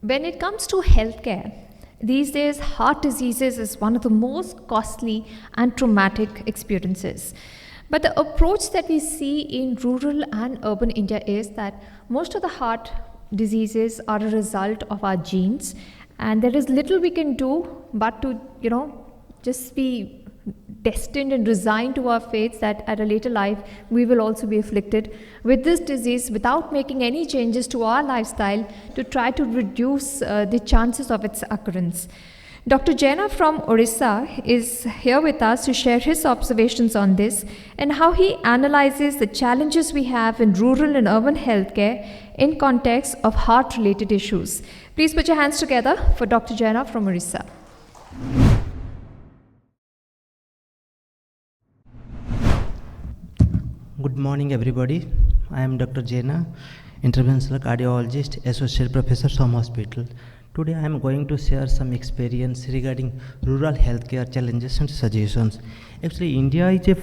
When it comes to healthcare, these days heart diseases is one of the most costly and traumatic experiences. But the approach that we see in rural and urban India is that most of the heart diseases are a result of our genes, and there is little we can do but to, just be destined and resigned to our fates that at a later life we will also be afflicted with this disease without making any changes to our lifestyle to try to reduce the chances of its occurrence. Dr. Jena from Odisa is here with us to share his observations on this and how he analyzes the challenges we have in rural and urban healthcare in context of heart-related issues. Please put your hands together for Dr. Jena from Odisa. Good morning, everybody. I am Dr. Jena, interventional cardiologist, associate professor, Som Hospital. Today, I am going to share some experience regarding rural healthcare challenges and suggestions. Actually, India is a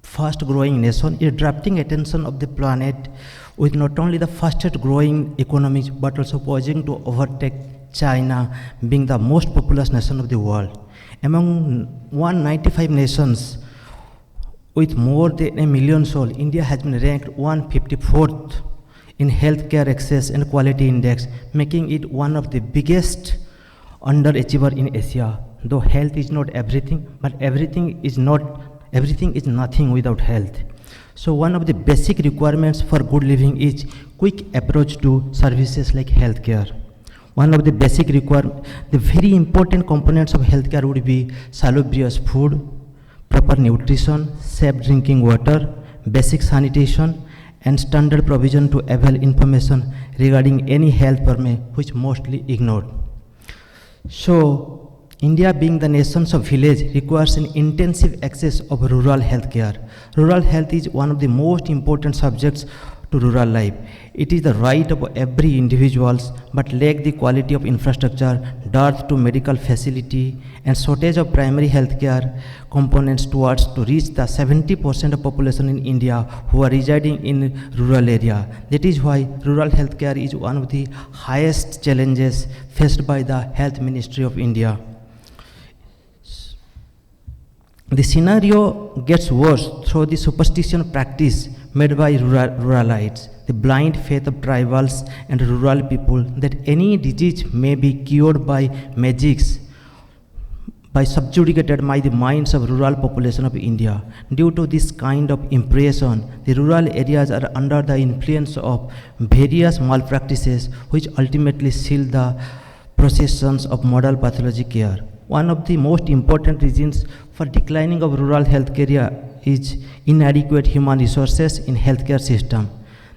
fast-growing nation, is attracting attention of the planet with not only the fastest-growing economies, but also poising to overtake China, being the most populous nation of the world. Among 195 nations, with more than 1 million souls, India has been ranked 154th in healthcare access and quality index, making it one of the biggest underachiever in Asia. Though health is not everything, but everything is nothing without health. So one of the basic requirements for good living is quick approach to services like healthcare. One of the basic the very important components of healthcare would be salubrious food, proper nutrition, safe drinking water, basic sanitation, and standard provision to avail information regarding any health problem which mostly ignored. So, India being the nations of village requires an intensive access of rural healthcare. Rural health is one of the most important subjects to rural life. It is the right of every individual, but lack the quality of infrastructure, dearth to medical facility, and shortage of primary healthcare components towards to reach the 70% of population in India who are residing in rural area. That is why rural healthcare is one of the highest challenges faced by the Health Ministry of India. The scenario gets worse through the superstition practice made by ruralites, the blind faith of tribals and rural people that any disease may be cured by magics, by subjugated by the minds of rural population of India. Due to this kind of impression, the rural areas are under the influence of various malpractices which ultimately seal the processions of model pathology care. One of the most important reasons for declining of rural healthcare is inadequate human resources in healthcare system.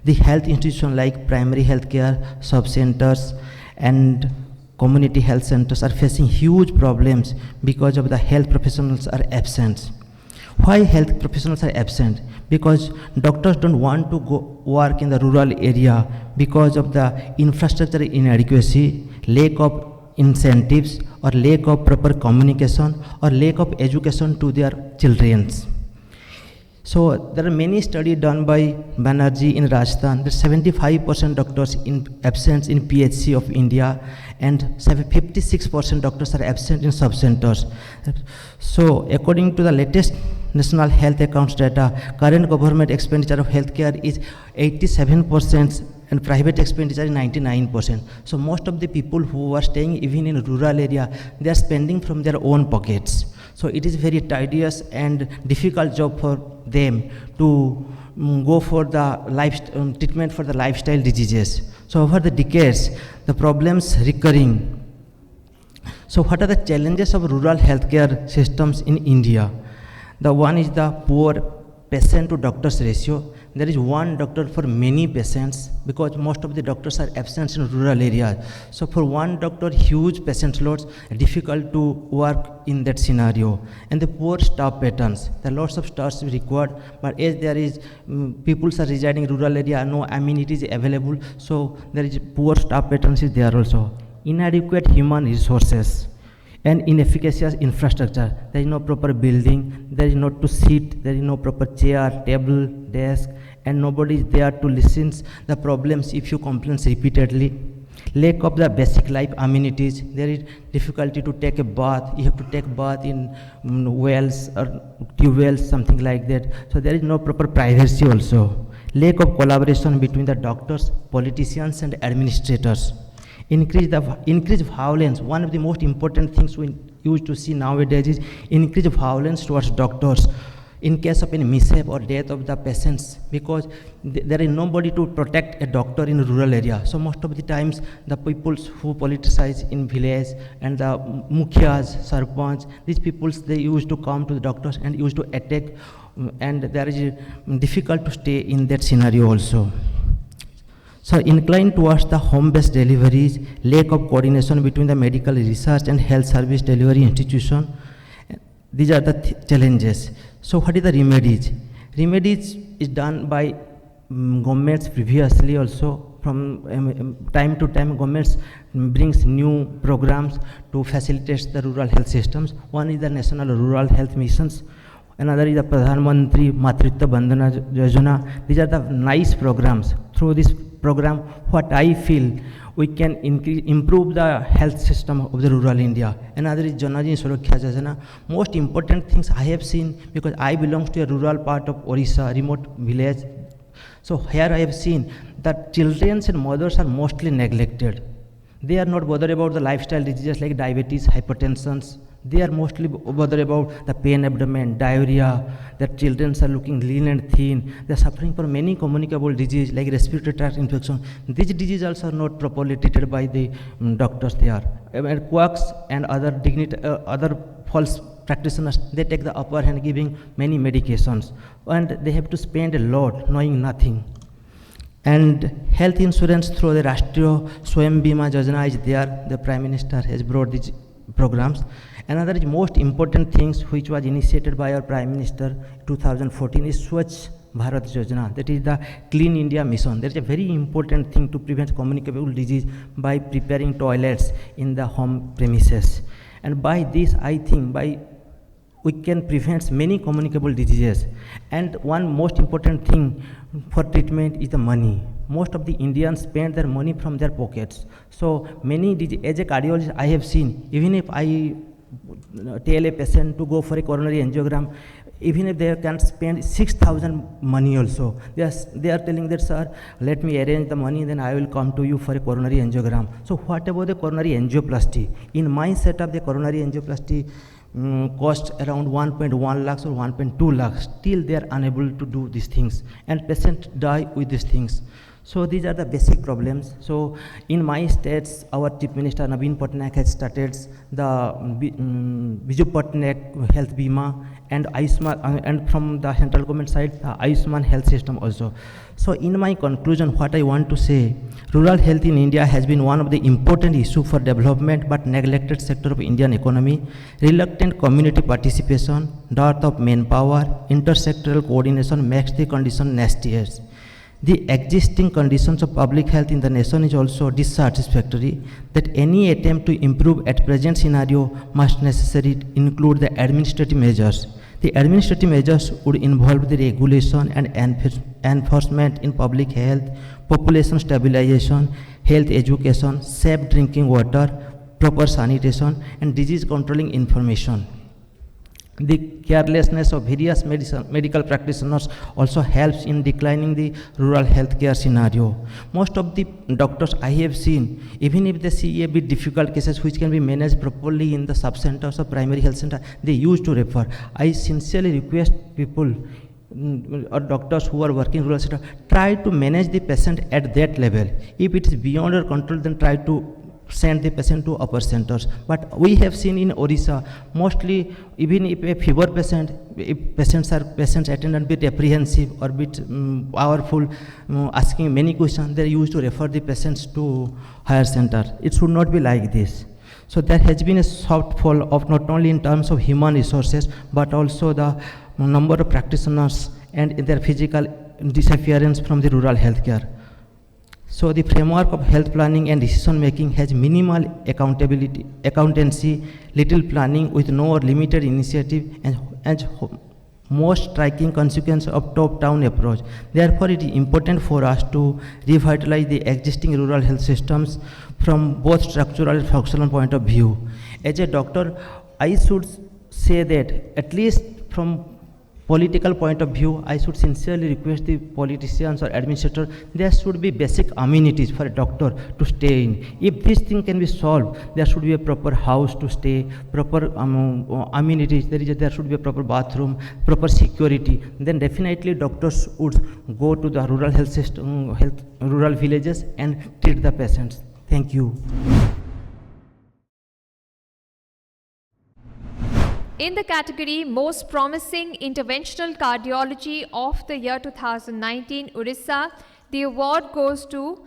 The health institutions like primary healthcare, sub-centers, and community health centers are facing huge problems because of the health professionals are absent. Why health professionals are absent? Because doctors don't want to go work in the rural area because of the infrastructure inadequacy, lack of incentives, or lack of proper communication, or lack of education to their children. So there are many studies done by Banerjee in Rajasthan that 75% doctors absent in PHC of India and 56% doctors are absent in sub-centers. So according to the latest National Health Accounts data, current government expenditure of healthcare is 87% and private expenditure is 99%. So most of the people who are staying even in rural area, they are spending from their own pockets. So it is very tedious and difficult job for them to go for the treatment for the lifestyle diseases. So over the decades, the problems recurring. So what are the challenges of rural healthcare systems in India? The one is the poor patient to doctors ratio. There is one doctor for many patients because most of the doctors are absent in rural areas. So for one doctor, huge patient loads, difficult to work in that scenario. And the poor staff patterns, there are lots of staffs required, but as there is people are residing in rural area, no amenities available, so there is poor staff patterns is there also. Inadequate human resources and inefficacious infrastructure. There is no proper building, there is not to sit, there is no proper chair, table, desk, and nobody is there to listen the problems if you complain repeatedly. lack of the basic life amenities. There is difficulty to take a bath. You have to take bath in wells or tube wells, something like that. So there is no proper privacy also. Lack of collaboration between the doctors, politicians, and administrators. Increased violence. One of the most important things we used to see nowadays is increased violence towards doctors in case of any mishap or death of the patients, because there is nobody to protect a doctor in a rural area. So most of the times the people who politicize in village and the mukhias, sarpanch, these people, they used to come to the doctors and used to attack, and there is difficult to stay in that scenario also. So inclined towards the home-based deliveries, lack of coordination between the medical research and health service delivery institution. These are the challenges. So what is the remedies? Remedies is done by governments previously also. From time to time, governments brings new programs to facilitate the rural health systems. One is the National Rural Health Missions. Another is the Pradhan Mantri Matritva Bandhana Yojana. These are the nice programs. Through this program, what I feel, we can improve the health system of the rural India. Another is Janaji Suraksha Yojana. Most important things I have seen, because I belong to a rural part of Odisa, remote village. So here I have seen that children and mothers are mostly neglected. They are not bothered about the lifestyle diseases like diabetes, hypertension. They are mostly bothered about the pain abdomen, diarrhea, that children are looking lean and thin. They are suffering from many communicable diseases like respiratory tract infection. These diseases also are not properly treated by the doctors there. And quacks and other false practitioners, they take the upper hand giving many medications. And they have to spend a lot knowing nothing. And health insurance through the Rashtriya Swayam Bima Yojana is there. The Prime Minister has brought these programs. Another is most important things which was initiated by our Prime Minister 2014 is Swachh Bharat Yojana. That is the Clean India Mission. That is a very important thing to prevent communicable disease by preparing toilets in the home premises. And by this, I think, we can prevent many communicable diseases. And one most important thing for treatment is the money. Most of the Indians spend their money from their pockets. So many as a cardiologist, I have seen, even if I tell a patient to go for a coronary angiogram, even if they can spend 6,000 money also, they are telling that, sir, let me arrange the money, then I will come to you for a coronary angiogram. So what about the coronary angioplasty? In my setup, the coronary angioplasty cost around 1.1 lakhs or 1.2 lakhs. Still they are unable to do these things, and patients die with these things. So these are the basic problems. So in my states, our Chief Minister Naveen Patnaik has started the Biju Patnaik Health Bima and Ayushman, and from the central government side, the Ayushman health system also. So in my conclusion, what I want to say, rural health in India has been one of the important issues for development but neglected sector of Indian economy. Reluctant community participation, dearth of manpower, intersectoral coordination makes the condition nastier. The existing conditions of public health in the nation is also dissatisfactory, that any attempt to improve at present scenario must necessarily include the administrative measures. The administrative measures would involve the regulation and enforcement in public health, population stabilization, health education, safe drinking water, proper sanitation, and disease controlling information. The carelessness of various medical practitioners also helps in declining the rural healthcare scenario. Most of the doctors I have seen, even if they see a bit difficult cases which can be managed properly in the sub-centers or primary health center, they used to refer. I sincerely request people or doctors who are working in rural sector, try to manage the patient at that level. If it is beyond your control, then try to send the patient to upper centers. But we have seen in Odisha, mostly even if a fever patient, if patients attend and bit apprehensive or bit powerful, asking many questions, they used to refer the patients to higher center. It should not be like this. So there has been a shortfall of not only in terms of human resources, but also the number of practitioners and their physical disappearance from the rural healthcare. So the framework of health planning and decision making has minimal accountancy, little planning with no or limited initiative, and most striking consequence of top-down approach. Therefore, it is important for us to revitalize the existing rural health systems from both structural and functional point of view. As a doctor, I should say that at least from political point of view, I should sincerely request the politicians or administrators, there should be basic amenities for a doctor to stay in. If this thing can be solved, there should be a proper house to stay, proper amenities, there should be a proper bathroom, proper security. Then definitely doctors would go to the rural health system, rural villages and treat the patients. Thank you. In the category Most Promising Interventional Cardiology of the year 2019, Odisha, the award goes to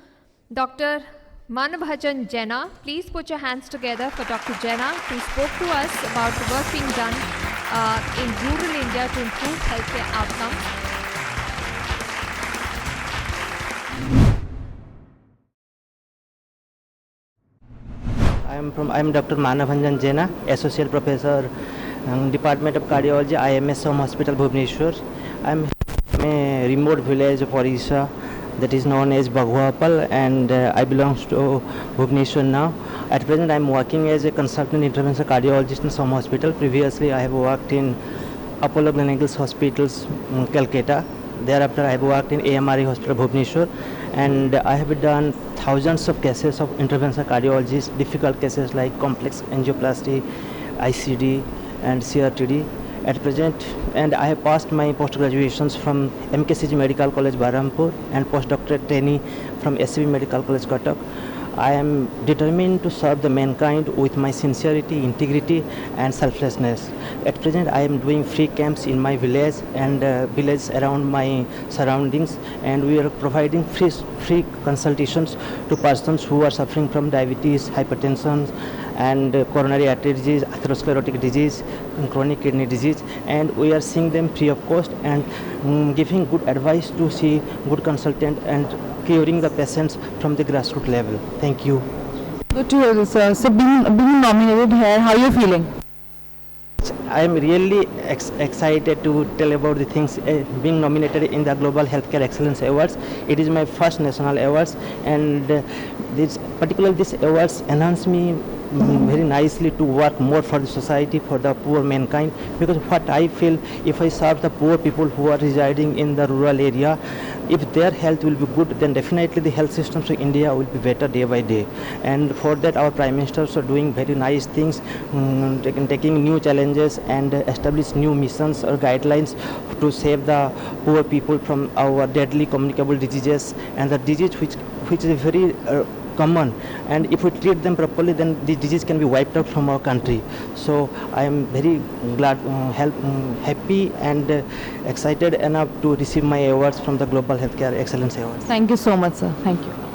Dr. Manabhajan Jena. Please put your hands together for Dr. Jena, who spoke to us about the work being done in rural India to improve healthcare outcomes. I am Dr. Manabhajan Jena, Associate Professor, Department of Cardiology, IMS Hospital, Bhubaneswar. I am from a remote village of Odisa that is known as Baghuapal, and I belong to Bhubaneswar now. At present, I am working as a consultant interventional cardiologist in some hospital. Previously, I have worked in Apollo Gleneagles Hospitals, Calcutta. Thereafter, I have worked in AMRE Hospital, Bhubaneswar, and I have done thousands of cases of interventional cardiology, difficult cases like complex angioplasty, ICD, and CRTD at present. And I have passed my post-graduations from MKCG Medical College, Bahrampur, and postdoctorate trainee from SCB Medical College, Cuttack. I am determined to serve the mankind with my sincerity, integrity, and selflessness. At present, I am doing free camps in my village and villages around my surroundings, and we are providing free consultations to persons who are suffering from diabetes, hypertension, and coronary artery disease, atherosclerotic disease, and chronic kidney disease, and we are seeing them free of cost and giving good advice to see good consultant and curing the patients from the grassroots level. Thank you. Good to hear this, sir. So being nominated here, how are you feeling? I am really excited to tell about the things being nominated in the Global Healthcare Excellence Awards. It is my first national awards, and particularly this awards enhance me very nicely to work more for the society, for the poor mankind, because what I feel, if I serve the poor people who are residing in the rural area, if their health will be good, then definitely the health systems of India will be better day by day. And for that, our prime ministers are doing very nice things, taking new challenges and establish new missions or guidelines to save the poor people from our deadly communicable diseases, and the disease which is very common, and if we treat them properly, then the disease can be wiped out from our country. So I am very glad, happy and excited enough to receive my awards from the Global Healthcare Excellence Awards. Thank you so much, sir. Thank you.